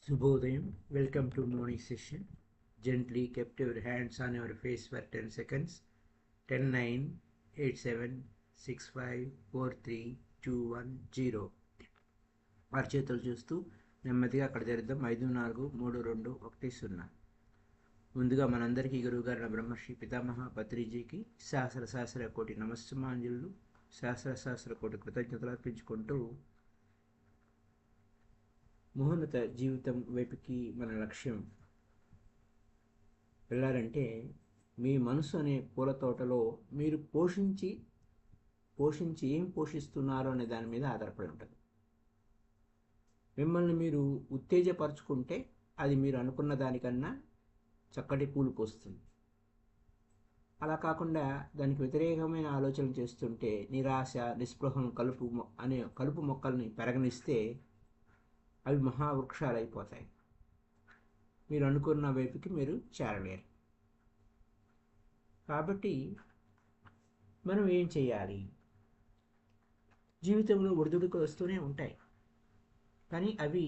Shubhodayam. Welcome to morning session. Gently kept your hands on your face for 10 seconds. 10, 9, 8, 7, 6, 5, 4, 3, 2, 1, 0. అరచేతులు చూస్తూ నెమ్మదిగా అక్కడ తెరుద్దాం. 5, 4, 3, 2, 1, 0. ముందుగా మనందరికీ గురువుగారు బ్రహ్మశ్రీ పితామహ పత్రిజీకి సహస్ర కోటి నమస్సుమాంజలు, సహస్ర కోటి కృతజ్ఞతలు అర్పించుకుంటూ మహోన్నత జీవితం వైపుకి మన లక్ష్యం వెళ్ళాలంటే మీ మనసు అనే పూల తోటలో మీరు పోషించి ఏం పోషిస్తున్నారో అనే దాని మీద ఆధారపడి ఉంటుంది. మిమ్మల్ని మీరు ఉత్తేజపరుచుకుంటే అది మీరు అనుకున్న దానికన్నా చక్కటి పూలు పోస్తుంది. అలా కాకుండా దానికి వ్యతిరేకమైన ఆలోచనలు చేస్తుంటే నిరాశ, నిస్పృహం, కలుపు మొక్కల్ని పెరగనిస్తే అవి మహావృక్షాలు అయిపోతాయి. మీరు అనుకున్న వైపుకి మీరు చేరలేరు. కాబట్టి మనం ఏం చేయాలి? జీవితంలో ఒడిదుడుకులు వస్తూనే ఉంటాయి, కానీ అవి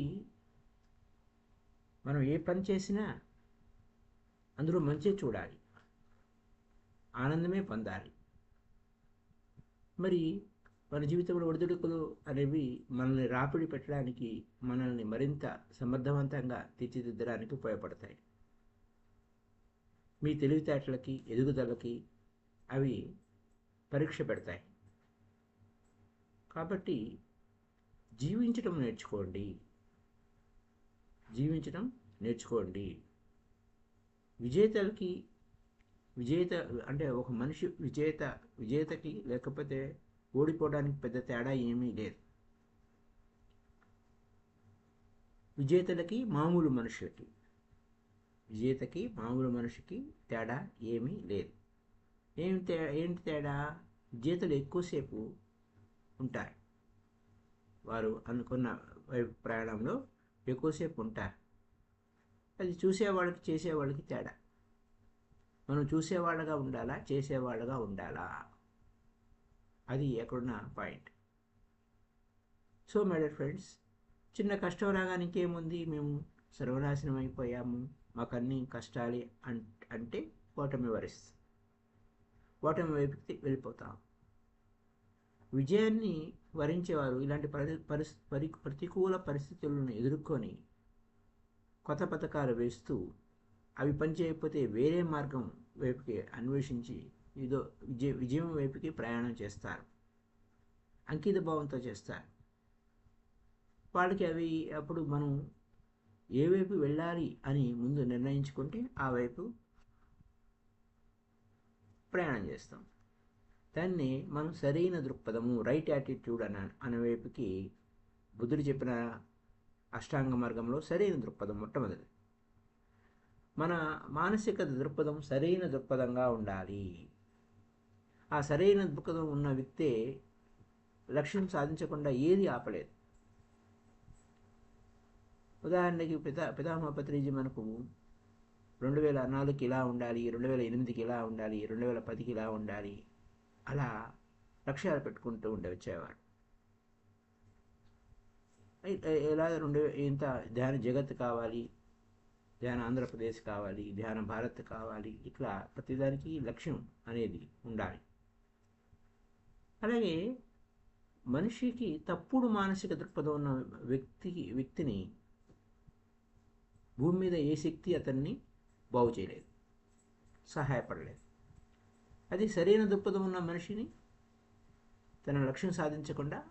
మనం ఏ పని చేసినా అందులో మంచి చూడాలి, ఆనందమే పొందాలి. మరి మన జీవితంలో ఒడిదుడుకులు అనేవి మనల్ని రాపిడి పెట్టడానికి, మనల్ని మరింత సమర్థవంతంగా తీర్చిదిద్దడానికి ఉపయోగపడతాయి. మీ తెలివితేటలకి, ఎదుగుదలకి అవి పరీక్ష పెడతాయి. కాబట్టి జీవించడం నేర్చుకోండి. విజేత అంటే ఒక మనిషి విజేతకి లేకపోతే ఓడిపోవడానికి పెద్ద తేడా ఏమీ లేదు. విజేతకి మామూలు మనిషికి తేడా ఏమీ లేదు. ఏంటి తేడా? విజేతలు ఎక్కువసేపు ఉంటారు, వారు అనుకున్న ప్రయాణంలో ఎక్కువసేపు ఉంటారు. అది చూసేవాళ్ళకి చేసేవాళ్ళకి తేడా. మనం చూసేవాళ్ళగా ఉండాలా, చేసేవాళ్ళగా ఉండాలా? అది ఎక్కడున్న point. So my dear friends, చిన్న కష్టం రాగానే ఇంకేముంది, మేము సర్వనాశనం అయిపోయాము, మాకన్నీ కష్టాలే అంటే ఓటమి వైపుకి వెళ్ళిపోతాం. విజయాన్ని వరించేవారు ఇలాంటి ప్రతికూల పరిస్థితులను ఎదుర్కొని కొత్త పథకాలు వేస్తూ అవి పనిచేయకపోతే వేరే మార్గం వైపుకి అన్వేషించి విజయం వైపుకి ప్రయాణం చేస్తారు. అంకిత భావంతో చేస్తారు. వాళ్ళకి అప్పుడు మనం ఏ వైపు వెళ్ళాలి అని ముందు నిర్ణయించుకుంటే ఆ వైపు ప్రయాణం చేస్తాం. దాన్ని మనం సరైన దృక్పథము, రైట్ యాటిట్యూడ్ అనే వైపుకి బుద్ధుడు చెప్పిన అష్టాంగ మార్గంలో సరైన దృక్పథం మొట్టమొదటి. మన మానసిక దృక్పథం సరైన దృక్పథంగా ఉండాలి. ఆ సరైన దృక్పథం ఉన్న వ్యక్తే లక్ష్యం సాధించకుండా ఏది ఆపలేదు. ఉదాహరణకి పితామహ పత్రిజీ మనకు 2004కి ఇలా ఉండాలి, 2008కి ఇలా ఉండాలి, 2010కి ఇలా ఉండాలి, అలా లక్ష్యాలు పెట్టుకుంటూ వచ్చేవారు. ఎలా ఇంత ధ్యాన జగత్ కావాలి, ధ్యాన ఆంధ్రప్రదేశ్ కావాలి, ధ్యాన భారత్ కావాలి, ఇట్లా ప్రతిదానికి లక్ష్యం అనేది ఉండాలి. అలాగే మనిషికి తప్పుడు మానసిక దృక్పథం ఉన్న వ్యక్తిని భూమి మీద ఏ శక్తి అతన్ని బాగు చేయలేదు, సహాయపడలేదు. అది సరైన దృక్పథం ఉన్న మనిషిని తన లక్ష్యం సాధించకుండా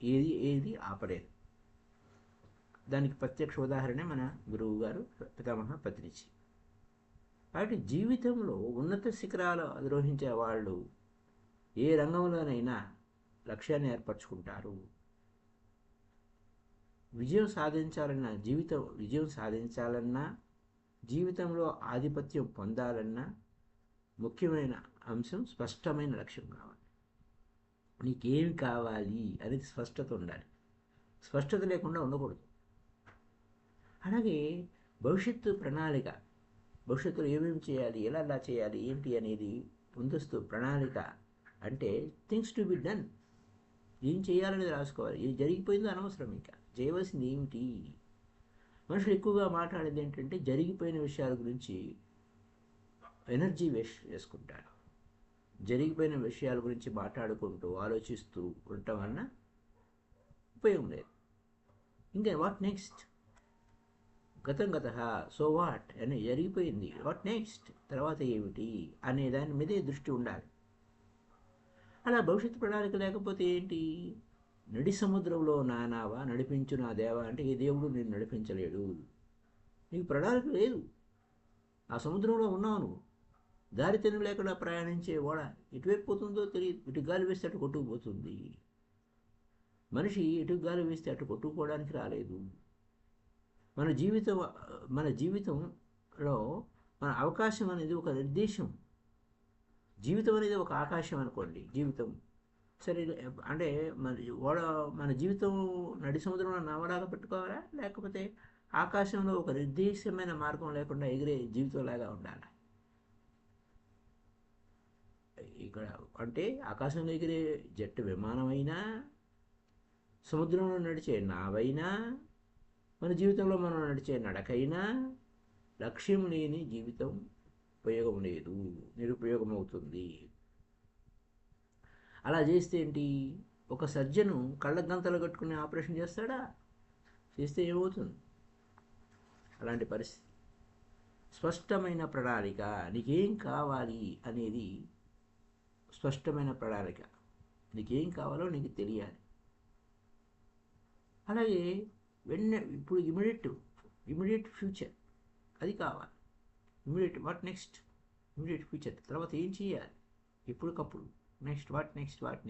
ఏది ఆపలేదు. దానికి ప్రత్యక్ష ఉదాహరణే మన గురువు గారు పితామహ పత్రిజీ. కాబట్టి జీవితంలో ఉన్నత శిఖరాలు అధిరోహించే వాళ్ళు ఏ రంగంలోనైనా లక్ష్యాన్ని ఏర్పరచుకుంటారు. విజయం సాధించాలన్నా, జీవితంలో ఆధిపత్యం పొందాలన్నా ముఖ్యమైన అంశం స్పష్టమైన లక్ష్యం కావాలి. నీకేమి కావాలి అనేది స్పష్టత ఉండాలి. స్పష్టత లేకుండా ఉండకూడదు. అలాగే భవిష్యత్తులో ఏమేమి చేయాలి, ఎలా చేయాలి, ఏంటి అనేది ముందస్తు ప్రణాళిక. అంటే థింగ్స్ టు బి డన్. ఏం చేయాలనేది రాసుకోవాలి. ఏం జరిగిపోయిందో అనవసరం, ఇంకా చేయవలసింది ఏమిటి. మనుషులు ఎక్కువగా మాట్లాడేది ఏంటంటే జరిగిపోయిన విషయాల గురించి ఎనర్జీ వేస్ట్ చేసుకుంటారు. జరిగిపోయిన విషయాల గురించి మాట్లాడుకుంటూ ఆలోచిస్తూ ఉండటం వలన ఉపయోగం లేదు. ఇంకా వాట్ నెక్స్ట్, గతం గత, సో వాట్ అని జరిగిపోయింది, వాట్ నెక్స్ట్ తర్వాత ఏమిటి అనే దాని మీదే దృష్టి ఉండాలి. అలా భవిష్యత్తు ప్రణాళిక లేకపోతే ఏంటి? నడి సముద్రంలో నానావా నడిపించు నా దేవా అంటే ఏ దేవుడు నేను నడిపించలేడు. నీకు ప్రణాళిక లేదు, ఆ సముద్రంలో ఉన్నావు నువ్వు. దారి తెన్ను లేకుండా ప్రయాణించే ఓడ ఎటువైపు పోతుందో తెలియదు. ఇటు గాలి వేస్తే అటు కొట్టుకుపోతుంది. మనిషి ఎటు గాలి వేస్తే అటు కొట్టుకుపోవడానికి రాలేదు. మన జీవితంలో మన అవకాశం అనేది ఒక నిర్దేశం. జీవితం అనేది ఒక ఆకాశం అనుకోండి. జీవితం సరే అంటే మన జీవితం నడి సముద్రంలో నవలాగా పెట్టుకోవాలా, లేకపోతే ఆకాశంలో ఒక నిర్దేశమైన మార్గం లేకుండా ఎగిరే జీవితంలాగా ఉండాలి? ఇక్కడ అంటే ఆకాశంలో ఎగిరే జెట్ విమానమైనా, సముద్రంలో నడిచే నావైనా, మన జీవితంలో మనం నడిచే నడకైనా లక్ష్యం లేని జీవితం ఉపయోగం లేదు, నిరుపయోగమవుతుంది. అలా చేస్తే ఏంటి? ఒక సర్జను కళ్ళ గంతలు కట్టుకుని ఆపరేషన్ చేస్తాడా? చేస్తే ఏమవుతుంది? అలాంటి పరిస్థితి. స్పష్టమైన ప్రణాళిక, నీకేం కావాలి అనేది స్పష్టమైన ప్రణాళిక. నీకేం కావాలో నీకు తెలియాలి. అలాగే ఇప్పుడు ఇమీడియట్ ఫ్యూచర్ అది కావాలి. వాట్ నెక్స్ట్, ఇమీడియట్ ఫ్యూచర్ తర్వాత ఏం చేయాలి, ఎప్పటికప్పుడు వాట్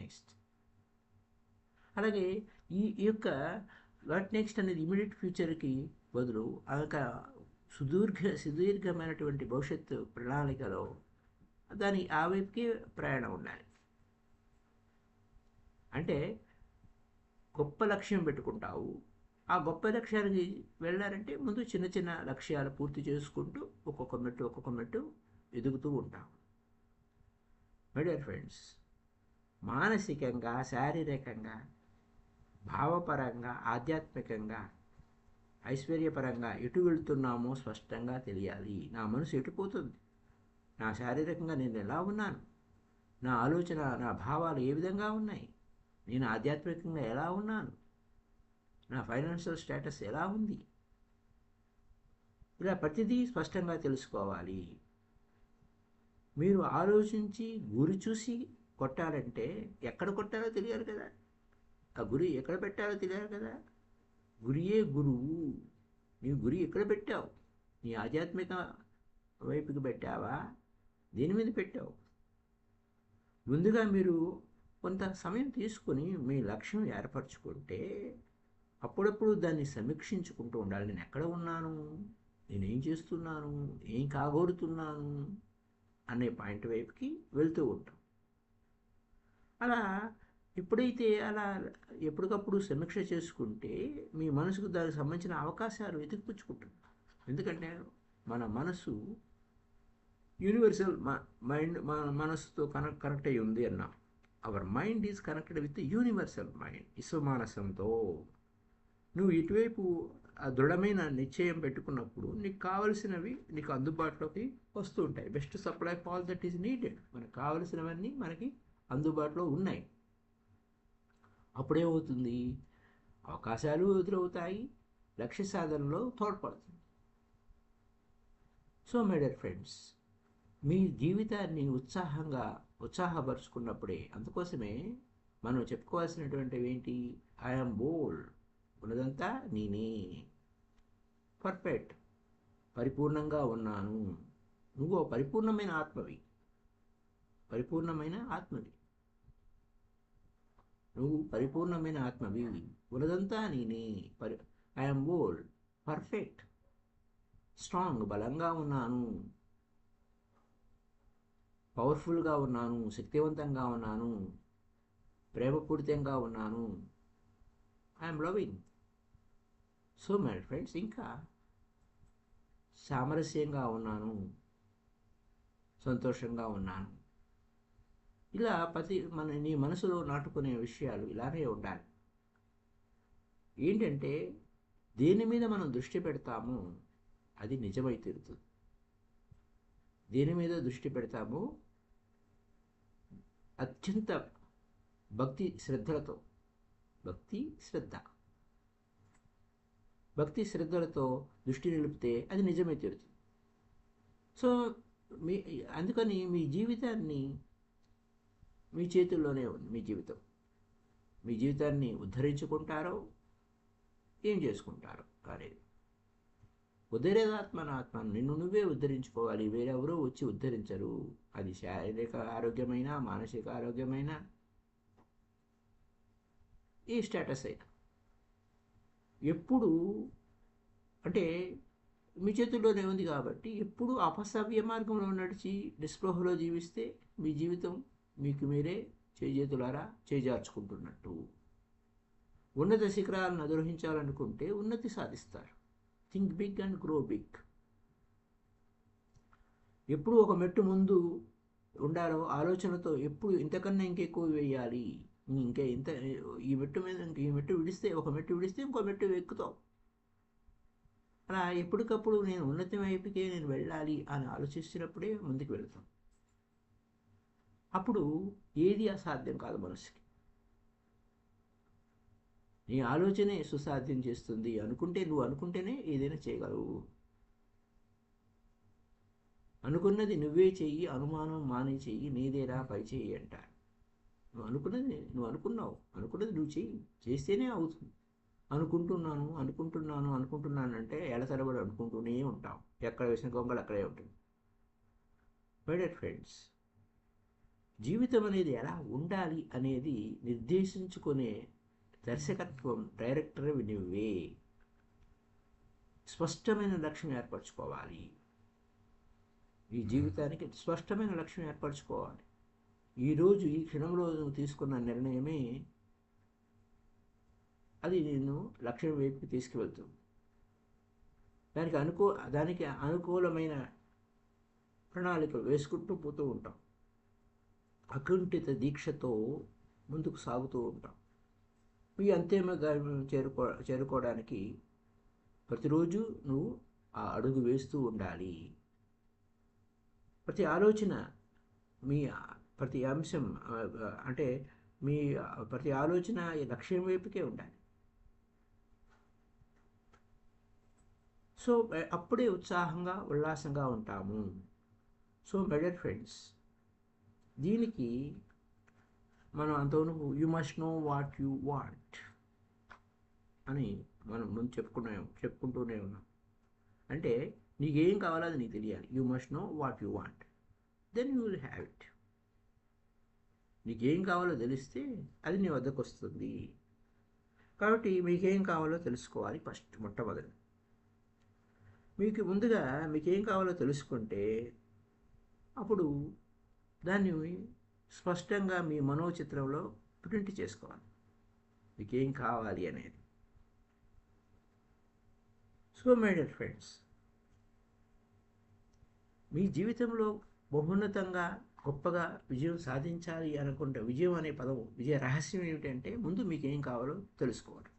నెక్స్ట్. అలాగే ఈ యొక్క వాట్ నెక్స్ట్ అనేది ఇమీడియట్ ఫ్యూచర్కి బదులు సుదీర్ఘమైనటువంటి భవిష్యత్తు ప్రణాళికలో ఆ వైపుకి ప్రయాణం ఉండాలి. అంటే గొప్ప లక్ష్యం పెట్టుకుంటావు, ఆ గొప్ప లక్ష్యానికి వెళ్ళాలంటే ముందు చిన్న చిన్న లక్ష్యాలు పూర్తి చేసుకుంటూ ఒక్కొక్క మెట్టు ఎదుగుతూ ఉంటాం. మై డియర్ ఫ్రెండ్స్, మానసికంగా, శారీరకంగా, భావపరంగా, ఆధ్యాత్మికంగా, ఐశ్వర్యపరంగా ఎటు వెళుతున్నామో స్పష్టంగా తెలియాలి. నా మనసు ఎటుపోతుంది, నా శారీరకంగా నేను ఎలా ఉన్నాను, నా ఆలోచన, నా భావాలు ఏ విధంగా ఉన్నాయి, నేను ఆధ్యాత్మికంగా ఎలా ఉన్నాను, నా ఫైనాన్షియల్ స్టేటస్ ఎలా ఉంది, ఇలా ప్రతిదీ స్పష్టంగా తెలుసుకోవాలి. మీరు ఆలోచించి గురి చూసి కొట్టాలంటే ఎక్కడ కొట్టాలో తెలియాలి కదా, ఆ గురి ఎక్కడ పెట్టాలో తెలియాలి కదా. గురియే గురువు. నీ గురి ఎక్కడ పెట్టావు? నీ ఆధ్యాత్మిక వైపుకి పెట్టావా, దేని మీద పెట్టావు? ముందుగా మీరు కొంత సమయం తీసుకొని మీ లక్ష్యం ఏర్పరచుకుంటే అప్పుడప్పుడు దాన్ని సమీక్షించుకుంటూ ఉండాలి. నేను ఎక్కడ ఉన్నాను, నేనేం చేస్తున్నాను, ఏం కాగోరుతున్నాను అనే పాయింట్ వైపుకి వెళ్తూ ఉంటాం. అలా ఎప్పుడైతే అలా ఎప్పటికప్పుడు సమీక్ష చేసుకుంటే మీ మనసుకు దానికి సంబంధించిన అవకాశాలు వెతికిపుచ్చుకుంటుంది. ఎందుకంటే మన మనసు యూనివర్సల్ మైండ్, మన మనసుతో కనెక్ట్ అయి ఉంది అన్నాం. Our mind is connected with universal mind. విశ్వమానసంతో నువ్వు ఇటువైపు ఆ దృఢమైన నిశ్చయం పెట్టుకున్నప్పుడు నీకు కావలసినవి నీకు అందుబాటులోకి వస్తూ ఉంటాయి. Best supply of all that is needed. మనకు కావలసినవన్నీ మనకి అందుబాటులో ఉన్నాయి. అప్పుడేమవుతుంది? అవకాశాలు ఎదురవుతాయి, లక్ష్య సాధనలో తోడ్పడుతుంది. సో మై డియర్ ఫ్రెండ్స్, మీ జీవితాన్ని ఉత్సాహపరుచుకున్నప్పుడే, అందుకోసమే మనం చెప్పుకోవాల్సినటువంటివి ఏంటి? ఐఎమ్ బోల్డ్, ఉన్నదంతా నేనే, పర్ఫెక్ట్, పరిపూర్ణంగా ఉన్నాను. నువ్వు పరిపూర్ణమైన ఆత్మవి, నువ్వు పరిపూర్ణమైన ఆత్మవి, ఉన్నదంతా నేనే, ఐఎమ్ బోల్డ్, పర్ఫెక్ట్, స్ట్రాంగ్, బలంగా ఉన్నాను, పవర్ఫుల్గా ఉన్నాను, శక్తివంతంగా ఉన్నాను, ప్రేమపూరితంగా ఉన్నాను, I'm loving. So my friends, ఇంకా సామరస్యంగా ఉన్నాను, సంతోషంగా ఉన్నాను. ఇలా నీ మనసులో నాటుకునే విషయాలు ఇలానే ఉండాలి. ఏంటంటే దేని మీద మనం దృష్టి పెడతామో అది నిజమై తీరుతుంది. దేని మీద దృష్టి పెడతామో అత్యంత భక్తి శ్రద్ధలతో దృష్టి నిలిపితే అది నిజమై తీరుతుంది. సో అందుకని మీ జీవితాన్ని మీ చేతుల్లోనే ఉంది. మీ జీవితాన్ని ఉద్ధరించుకుంటారో ఏం చేసుకుంటారో అనేది. ఉద్ధరేదాత్మనాత్మ, నిన్ను నువ్వే ఉద్ధరించుకోవాలి, వేరెవరూ వచ్చి ఉద్ధరించరు. అది శారీరక ఆరోగ్యమైన, మానసిక ఆరోగ్యమైన, ఈ స్టేటస్ అయినా ఎప్పుడు అంటే మీ చేతుల్లోనే ఉంది. కాబట్టి ఎప్పుడు అపసవ్య మార్గంలో నడిచి నిస్పృహలో జీవిస్తే మీ జీవితం మీకు మీరే చేజేతులారా చేజార్చుకుంటున్నట్టు. ఉన్నత శిఖరాలను అధిరోహించాలనుకుంటే ఉన్నతి సాధిస్తారు. Think big and grow big. ఎప్పుడు ఒక మెట్టు ముందు ఉండాలో ఆలోచనతో ఎప్పుడు ఇంతకన్నా ఇంకెక్కువ వేయాలి, ఈ మెట్టు విడిస్తే, ఒక మెట్టు విడిస్తే ఇంకో మెట్టు ఎక్కుతావు. అలా ఎప్పటికప్పుడు నేను ఉన్నతి వైపుకే నేను వెళ్ళాలి అని ఆలోచిస్తున్నప్పుడే ముందుకు వెళ్తాం. అప్పుడు ఏది అసాధ్యం కాదు మనసుకి. నీ ఆలోచనే సుసాధ్యం చేస్తుంది. నువ్వు అనుకుంటేనే ఏదైనా చేయగలవు. అనుకున్నది నువ్వే చెయ్యి, అనుమానం మానే చెయ్యి, నీదేరా పై చెయ్యి అంటారు. నువ్వు అనుకున్నది నువ్వు చెయ్యి, చేస్తేనే అవుతుంది. అనుకుంటున్నాను అంటే ఏళ్ళ తరబడి అనుకుంటూనే ఉంటాం. ఎక్కడ వేసిన గొంగలు అక్కడే ఉంటుంది. మై డియర్ ఫ్రెండ్స్, జీవితం అనేది ఎలా ఉండాలి అనేది నిర్దేశించుకునే దర్శకత్వం, డైరెక్టర్ నువ్వే. స్పష్టమైన లక్ష్యం ఏర్పరచుకోవాలి. ఈ జీవితానికి స్పష్టమైన లక్ష్యం ఏర్పరచుకోవాలి. ఈరోజు ఈ క్షణంలో నువ్వు తీసుకున్న నిర్ణయమే అది నిన్ను లక్ష్యం వైపుకి తీసుకువెళ్తుంది. దానికి అనుకూలమైన ప్రణాళికలు వేసుకుంటూ పోతూ ఉంటాం. అకుంఠిత దీక్షతో ముందుకు సాగుతూ ఉంటాం. ఈ అంతిమ గమ్యం చేరుకోవడానికి ప్రతిరోజు నువ్వు ఆ అడుగు వేస్తూ ఉండాలి. ప్రతి ఆలోచన, ప్రతి అంశం అంటే ప్రతి ఆలోచన ఈ లక్ష్యం వైపుకే ఉండాలి. సో అప్పుడే ఉత్సాహంగా, ఉల్లాసంగా ఉంటాము. సో మై డియర్ ఫ్రెండ్స్, దీనికి మనం అంతవరకు you must know what you want అని మనం ముందు చెప్పుకుంటూనే ఉన్నాం. అంటే నీకేం కావాలో అది నీకు తెలియాలి. You must know what you want, then you will have it. నీకేం కావాలో తెలిస్తే అది నీ వద్దకు వస్తుంది. కాబట్టి మీకేం కావాలో తెలుసుకోవాలి మొట్టమొదటి. మీకేం కావాలో తెలుసుకుంటే అప్పుడు దాన్ని స్పష్టంగా మీ మనోచిత్రంలో ప్రింట్ చేసుకోవాలి, మీకేం కావాలి అనేది. సో మై డియర్ ఫ్రెండ్స్, మీ జీవితంలో బహున్నతంగా గొప్పగా విజయం సాధించాలి అనుకుంటే, విజయం అనే పదం, విజయ రహస్యం ఏమిటంటే ముందు మీకేం కావాలో తెలుసుకోవడం.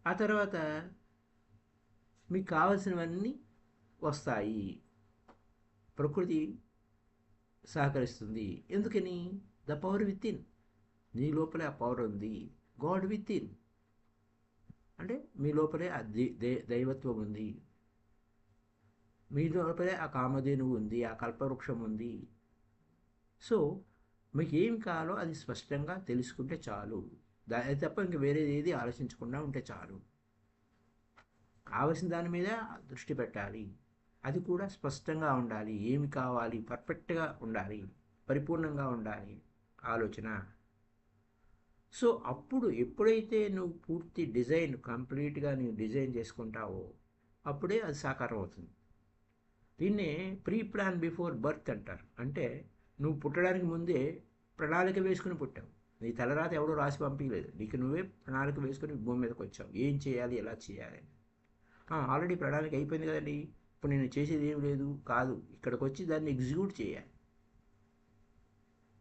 ఆ తర్వాత మీకు కావలసినవన్నీ వస్తాయి. ప్రకృతి సహకరిస్తుంది. ఎందుకని? The power with in. నీ లోపలే ఆ పవర్ ఉంది. గాడ్ విత్ ఇన్ అంటే మీ లోపలే ఆ దైవత్వం ఉంది. మీ లోపలే ఆ కామధేనువు ఉంది, ఆ కల్పవృక్షం ఉంది. సో మీకు ఏం కావాలో అది స్పష్టంగా తెలుసుకుంటే చాలు. అది తప్ప ఇంక వేరేది ఏది ఆలోచించకుండా ఉంటే చాలు. కావలసిన దాని మీద దృష్టి పెట్టాలి. అది కూడా స్పష్టంగా ఉండాలి. ఏమి కావాలి పర్ఫెక్ట్గా ఉండాలి, పరిపూర్ణంగా ఉండాలి ఆలోచన. సో అప్పుడు ఎప్పుడైతే నువ్వు పూర్తి కంప్లీట్గా నువ్వు డిజైన్ చేసుకుంటావో అప్పుడే అది సాకారం అవుతుంది. దీన్నే ప్రీ ప్లాన్ బిఫోర్ బర్త్ అంటారు. అంటే నువ్వు పుట్టడానికి ముందే ప్రణాళిక వేసుకుని పుట్టావు. నీ తలరాత ఎవడో రాసి పంపించలేదు, నీకు నువ్వే ప్రణాళిక వేసుకుని భూమి మీదకి వచ్చావు. ఏం చేయాలి, ఎలా చేయాలి. ఆల్రెడీ ప్రణాళిక అయిపోయింది కదండి, ఇప్పుడు నేను చేసేది ఏం లేదు కాదు. ఇక్కడికి వచ్చి దాన్ని ఎగ్జిక్యూట్ చేయాలి.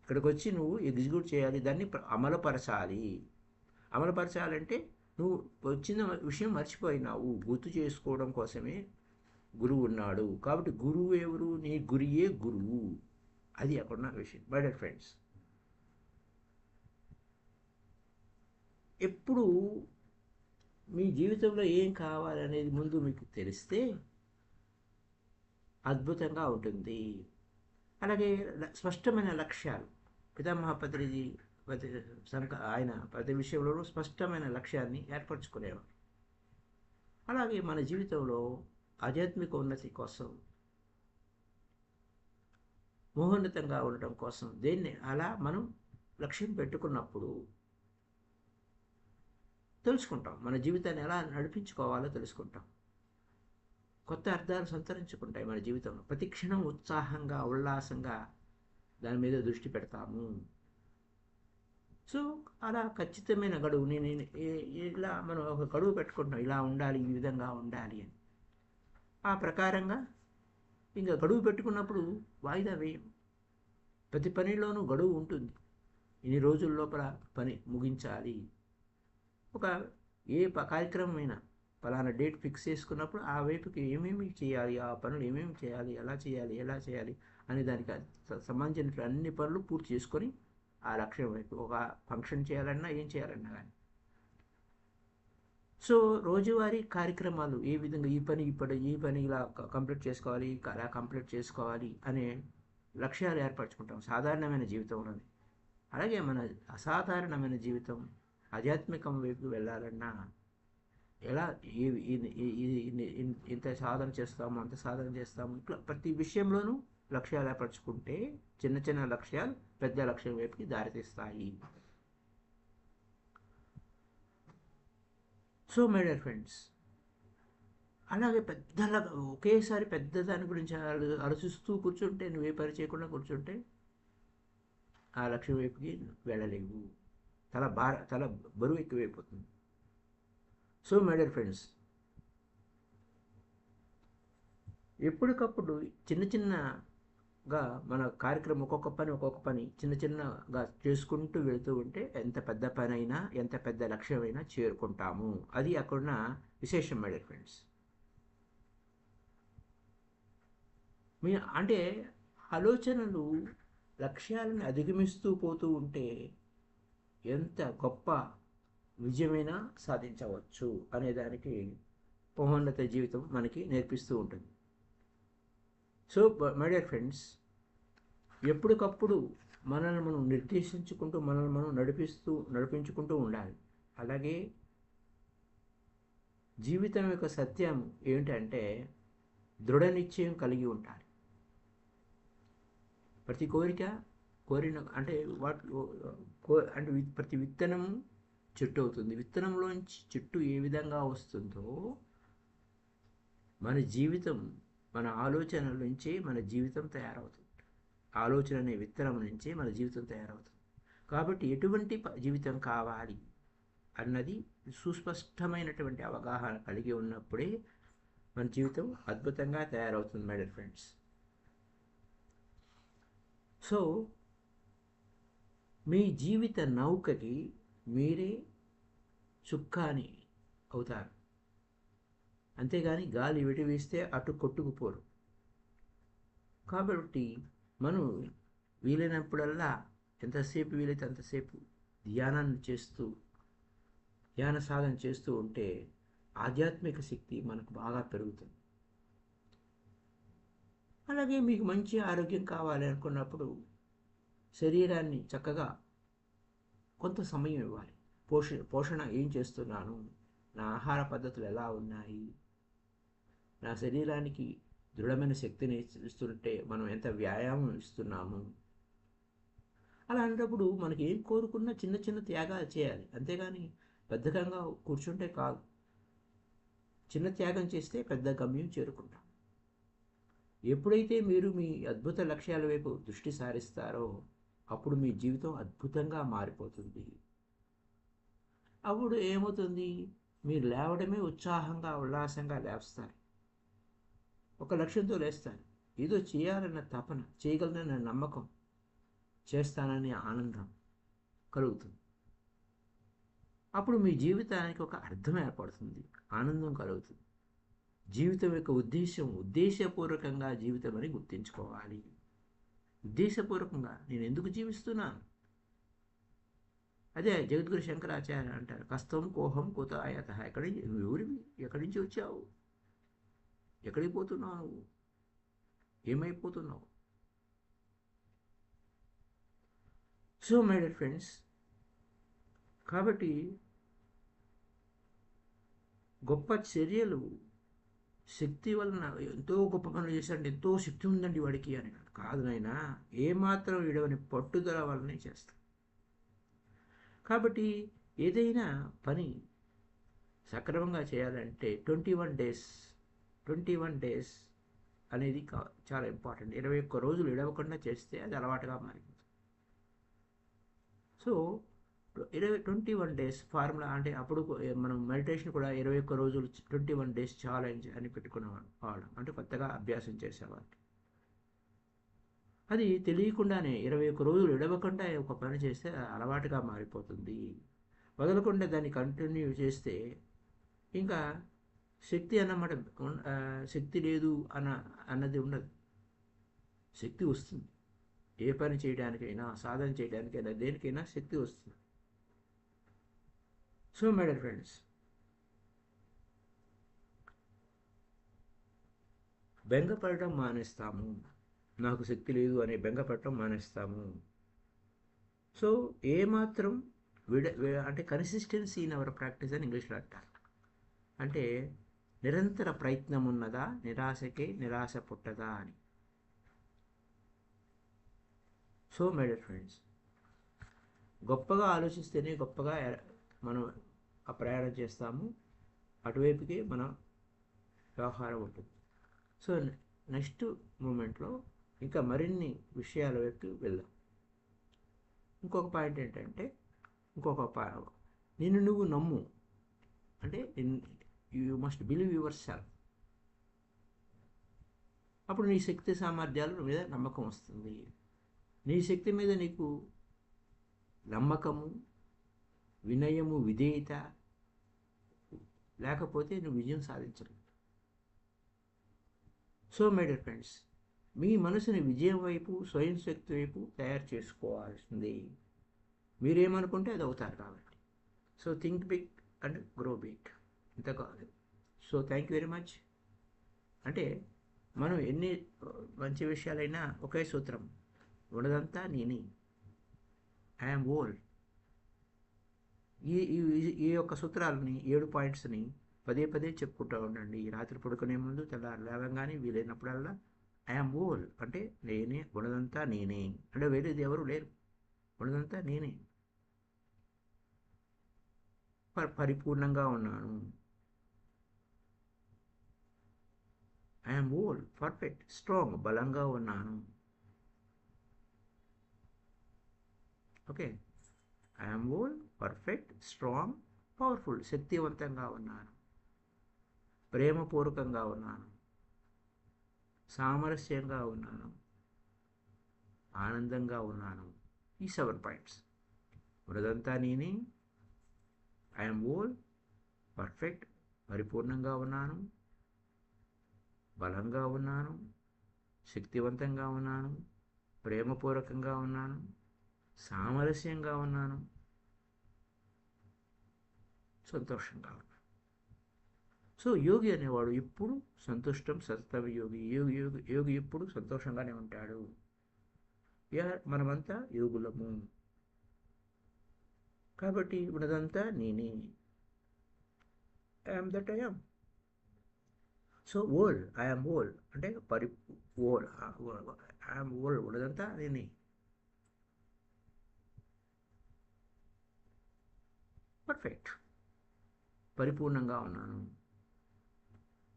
ఇక్కడికి వచ్చి నువ్వు ఎగ్జిక్యూట్ చేయాలి, దాన్ని అమలుపరచాలి. అమలుపరచాలంటే నువ్వు వచ్చిన విషయం మర్చిపోయినావు. గుర్తు చేసుకోవడం కోసమే గురువు ఉన్నాడు. కాబట్టి గురువు ఎవరు? నీ గురియే గురువు. అది అక్కడున్న విషయం. మై డియర్ ఫ్రెండ్స్, ఎప్పుడు మీ జీవితంలో ఏం కావాలనేది ముందు మీకు తెలిస్తే అద్భుతంగా ఉంటుంది. అలాగే స్పష్టమైన లక్ష్యాలు. పితామహ పత్రిజీ ఆయన ప్రతి విషయంలోనూ స్పష్టమైన లక్ష్యాన్ని ఏర్పరచుకునేవారు. అలాగే మన జీవితంలో ఆధ్యాత్మిక ఉన్నతి కోసం, మహోన్నతంగా ఉండటం కోసం దేన్ని అలా మనం లక్ష్యం పెట్టుకున్నప్పుడు తెలుసుకుంటాం. మన జీవితాన్ని ఎలా నడిపించుకోవాలో తెలుసుకుంటాం. కొత్త అర్థాలు సంతరించుకుంటాయి మన జీవితంలో. ప్రతి క్షణం ఉత్సాహంగా, ఉల్లాసంగా దాని మీద దృష్టి పెడతాము. సో అలా ఖచ్చితమైన గడువు, నేను ఇలా మనం ఒక గడువు పెట్టుకుంటున్నాం, ఇలా ఉండాలి, ఈ విధంగా ఉండాలి అని. ఆ ప్రకారంగా ఇంకా గడువు పెట్టుకున్నప్పుడు వాయిదా వేయం. ప్రతి పనిలోనూ గడువు ఉంటుంది. ఇన్ని రోజుల లోపల పని ముగించాలి. ఒక కార్యక్రమం అయినా పలానా డేట్ ఫిక్స్ చేసుకున్నప్పుడు ఆ వైపుకి ఏమేమి చేయాలి, ఆ పనులు ఏమేమి చేయాలి, ఎలా చేయాలి అనే దానికి సంబంధించిన అన్ని పనులు పూర్తి చేసుకొని ఆ లక్ష్యం వైపు, ఒక ఫంక్షన్ చేయాలన్నా ఏం చేయాలన్నా కానీ. సో రోజువారీ కార్యక్రమాలు ఏ విధంగా ఈ పని ఇలా కంప్లీట్ చేసుకోవాలి, అలా కంప్లీట్ చేసుకోవాలి అనే లక్ష్యాలు ఏర్పరచుకుంటాం సాధారణమైన జీవితంలోనే. అలాగే మన అసాధారణమైన జీవితం, ఆధ్యాత్మికం వైపు వెళ్ళాలన్నా ఎలా ఇంత సాధన చేస్తాము, అంత సాధన చేస్తాము, ఇట్లా ప్రతి విషయంలోనూ లక్ష్యాలు ఏర్పరచుకుంటే చిన్న చిన్న లక్ష్యాలు పెద్ద లక్ష్యం వైపుకి దారితీస్తాయి. సో మై డియర్ ఫ్రెండ్స్, అలాగే ఒకేసారి పెద్ద దాని గురించి ఆలోచిస్తూ కూర్చుంటే, నువ్వే పని చేయకుండా కూర్చుంటే ఆ లక్ష్యం వైపుకి వెళ్ళలేవు. తల బరువు ఎక్కువైపోతుంది. సో మై డియర్ ఫ్రెండ్స్, ఎప్పటికప్పుడు చిన్నగా మన కార్యక్రమం ఒక్కొక్క పని చిన్నగా చేసుకుంటూ వెళుతూ ఉంటే ఎంత పెద్ద పని అయినా, ఎంత పెద్ద లక్ష్యమైనా చేరుకుంటాము. అది అక్కడున్న విశేషం మై డియర్ ఫ్రెండ్స్. అంటే ఆలోచనలు లక్ష్యాలను అధిగమిస్తూ పోతూ ఉంటే ఎంత గొప్ప విజయమైనా సాధించవచ్చు అనేదానికి మహోన్నత జీవితం మనకి నేర్పిస్తూ ఉంటుంది. సో మై డియర్ ఫ్రెండ్స్, ఎప్పటికప్పుడు మనల్ని మనం నిర్దేశించుకుంటూ, మనల్ని మనం నడిపించుకుంటూ ఉండాలి. అలాగే జీవితం యొక్క సత్యం ఏమిటంటే దృఢ నిశ్చయం కలిగి ఉండాలి. ప్రతి కోరిన అంటే ప్రతి విత్తనం చెట్టు అవుతుంది. విత్తనంలోంచి చెట్టు ఏ విధంగా వస్తుందో మన జీవితం, మన ఆలోచనల నుంచే మన జీవితం తయారవుతుంది. ఆలోచన అనే విత్తనం నుంచే మన జీవితం తయారవుతుంది. కాబట్టి ఎటువంటి జీవితం కావాలి అన్నది సుస్పష్టమైనటువంటి అవగాహన కలిగి ఉన్నప్పుడే మన జీవితం అద్భుతంగా తయారవుతుంది మై డియర్ ఫ్రెండ్స్. సో మీ జీవిత నౌకకి మీరే చుక్కాని అవుతారు. అంతేగాని గాలి వెటి వేస్తే అటు కొట్టుకుపోరు. కాబట్టి మనం వీలైనప్పుడల్లా ఎంతసేపు వీలైతే అంతసేపు ధ్యాన సాధన చేస్తూ ఉంటే ఆధ్యాత్మిక శక్తి మనకు బాగా పెరుగుతుంది. అలాగే మీకు మంచి ఆరోగ్యం కావాలి అనుకున్నప్పుడు శరీరాన్ని చక్కగా కొంత సమయం ఇవ్వాలి. పోషణ ఏం చేస్తున్నాను, నా ఆహార పద్ధతులు ఎలా ఉన్నాయి, నా శరీరానికి దృఢమైన శక్తిని ఇస్తుంటే మనం ఎంత వ్యాయామం ఇస్తున్నాము. అలాంటప్పుడు మనకి ఏం కోరుకున్నా చిన్న త్యాగాలు చేయాలి. అంతేగాని బద్ధకంగా కూర్చుంటే కాదు. చిన్న త్యాగం చేస్తే పెద్ద గమ్యం చేరుకుంటాం. ఎప్పుడైతే మీరు మీ అద్భుత లక్ష్యాల వైపు దృష్టి సారిస్తారో అప్పుడు మీ జీవితం అద్భుతంగా మారిపోతుంది. అప్పుడు ఏమవుతుంది, మీరు లేవడమే ఉత్సాహంగా, ఉల్లాసంగా లేస్తారు. ఒక లక్ష్యంతో లేస్తారు. ఏదో చేయాలన్న తపన, చేయగలనన్న నమ్మకం, చేస్తాననే ఆనందం కలుగుతుంది. అప్పుడు మీ జీవితానికి ఒక అర్థం ఏర్పడుతుంది, ఆనందం కలుగుతుంది. జీవితం యొక్క ఉద్దేశపూర్వకంగా జీవితం అని గుర్తించుకోవాలి. ఉద్దేశపూర్వకంగా నేను ఎందుకు జీవిస్తున్నాను? అదే జగద్గురు శంకరాచార్య అంటారు, కస్తం కోహం కుత ఆయత. నువ్వు ఎవరివి? ఎక్కడి నుంచి వచ్చావు? ఎక్కడికి పోతున్నావు? నువ్వు ఏమైపోతున్నావు? సో మై డియర్ ఫ్రెండ్స్, కాబట్టి గొప్ప చర్యలు శక్తి వలన ఎంతో గొప్ప పనులు చేశాడంటే ఎంతో శక్తి ఉందండి వాడికి అని కాదు నాయనా, ఏమాత్రం విడవని పట్టుదల వల్లనే చేస్తాం. కాబట్టి ఏదైనా పని సక్రమంగా చేయాలంటే 21 డేస్ అనేది చాలా ఇంపార్టెంట్. 21 రోజులు విడవకుండా చేస్తే అది అలవాటుగా మారిపోతుంది. సో 21 డేస్ ఫార్ములా అంటే అప్పుడు మనం మెడిటేషన్ కూడా 21 రోజులు 21 డేస్ ఛాలెంజ్ అని పెట్టుకునేవాళ్ళం. అంటే కొత్తగా అభ్యాసం చేసేవాళ్ళు. అది తెలియకుండానే 21 రోజులు విడవకుండా ఒక పని చేస్తే అలవాటుగా మారిపోతుంది. వదలకుండా దాన్ని కంటిన్యూ చేస్తే ఇంకా శక్తి అన్నమాట, శక్తి లేదు అన్నది ఉండదు. శక్తి వస్తుంది. ఏ పని చేయడానికైనా, సాధన చేయడానికైనా, దేనికైనా శక్తి వస్తుంది. సో మై డియర్ ఫ్రెండ్స్, బెంగపడటం మానేస్తాము. నాకు శక్తి లేదు అనే బెంగపడటం మానేస్తాము. సో ఏమాత్రం అంటే కన్సిస్టెన్సీ ఇన్ అవర్ ప్రాక్టీస్ అని ఇంగ్లీష్లో అంటారు. అంటే నిరంతర ప్రయత్నం ఉన్నదా, నిరాశకే నిరాశ పుట్టదా అని. సో మై డియర్ ఫ్రెండ్స్, గొప్పగా ఆలోచిస్తేనే గొప్పగా మనం ఆ ప్రయాణం చేస్తాము, అటువైపుకి మన వ్యవహారం ఉంటుంది. సో నెక్స్ట్ మూమెంట్లో ఇంకా మరిన్ని విషయాల వైపు వెళ్దాం. ఇంకొక పాయింట్ ఏంటంటే, నిన్ను నువ్వు నమ్ము. అంటే you must believe your self. అప్పుడు నీ శక్తి సామర్థ్యాల మీద నమ్మకం వస్తుంది. నీ శక్తి మీద నీకు నమ్మకము, వినయము, విధేయత లేకపోతే నువ్వు విజయం సాధించలేవు. సో మై డియర్ ఫ్రెండ్స్, మీ మనసుని విజయం వైపు, స్వయం శక్తి వైపు తయారు చేసుకోవాల్సింది. మీరేమనుకుంటే అది అవుతారు కాబట్టి. So think big and grow big, ఇంత కాదు. So thank you very much. అంటే మనం ఎన్ని మంచి విషయాలైనా ఒకే సూత్రం, ఉన్నదంతా నేనే, ఐఎమ్ ఓల్. ఈ యొక్క సూత్రాలని 7 పాయింట్స్ని పదే చెప్పుకుంటూ ఉండండి. రాత్రి పడుకునే ముందు, తెల్లారి లేవగానే, వీలైనప్పుడల్లా ఐఎమ్ ఓల్ అంటే నేనే, ఉన్నదంతా నేనే. అంటే వేరేది ఎవరు లేరు, ఉన్నదంతా నేనే, పరిపూర్ణంగా ఉన్నాను. ఐఎమ్ ఓల్, పర్ఫెక్ట్, స్ట్రాంగ్, బలంగా ఉన్నాను. Okay, I'm whole, perfect, strong, powerful, శక్తివంతంగా ఉన్నాను, ప్రేమపూర్వకంగా ఉన్నాను, సామరస్యంగా ఉన్నాను, ఆనందంగా ఉన్నాను. ఈ 7 పాయింట్స్. ఉన్నదంతా నేనే, ఐఎమ్ ఓల్, పర్ఫెక్ట్, పరిపూర్ణంగా ఉన్నాను, బలంగా ఉన్నాను, శక్తివంతంగా ఉన్నాను, ప్రేమపూర్వకంగా ఉన్నాను, సామరస్యంగా ఉన్నాను, సంతోషంగా ఉన్నాను. సో యోగి అనేవాడు ఎప్పుడు సంతుష్టం సతతం యోగి. యోగి ఎప్పుడు సంతోషంగానే ఉంటాడు. మనమంతా యోగులము కాబట్టి ఉన్నదంతా నేనే, I'm that I'm. So whole, I'm whole అంటే ఓల్, ఐఎమ్ ఓల్, ఉన్నదంతా నేనే, పర్ఫెక్ట్, పరిపూర్ణంగా ఉన్నాను,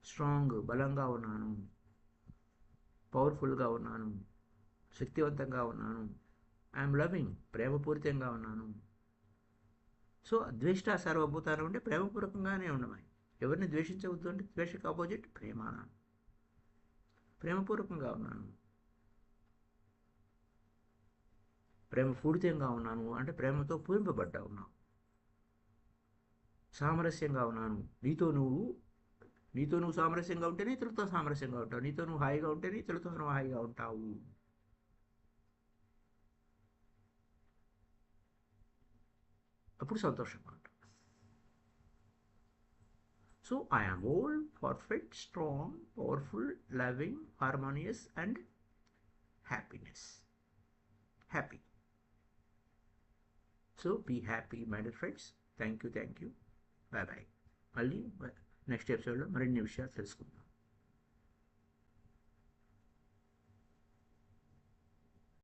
స్ట్రాంగ్, బలంగా ఉన్నాను, పవర్ఫుల్గా ఉన్నాను, శక్తివంతంగా ఉన్నాను, ఐఎమ్ లవింగ్, ప్రేమపూరితంగా ఉన్నాను. సో ద్వేష్ట సర్వభూతాలు అంటే ప్రేమపూర్వకంగానే ఉండమని. ఎవరిని ద్వేషించవద్దు అంటే ద్వేషకు ఆపోజిట్ ప్రేమ. ప్రేమపూర్వకంగా ఉన్నాను, ప్రేమపూరితంగా ఉన్నాను అంటే ప్రేమతో పూరింపబడ్డా ఉన్నాను. సామరస్యంగా ఉన్నాను. నీతో నువ్వు సామరస్యంగా ఉంటేనే ఇతరులతో సామరస్యంగా ఉంటావు. నీతో నువ్వు హాయిగా ఉంటేనే ఇతరులతో నువ్వు హాయిగా ఉంటావు. అప్పుడు సంతోషంగా ఉంటావు. So I am old, perfect, strong, powerful, loving, harmonious and happy. So be happy, my dear friends. Thank you. Bye bye. మళ్ళీ నెక్స్ట్ ఎపిసోడ్లో మరిన్ని విషయాలు తెలుసుకుందాం.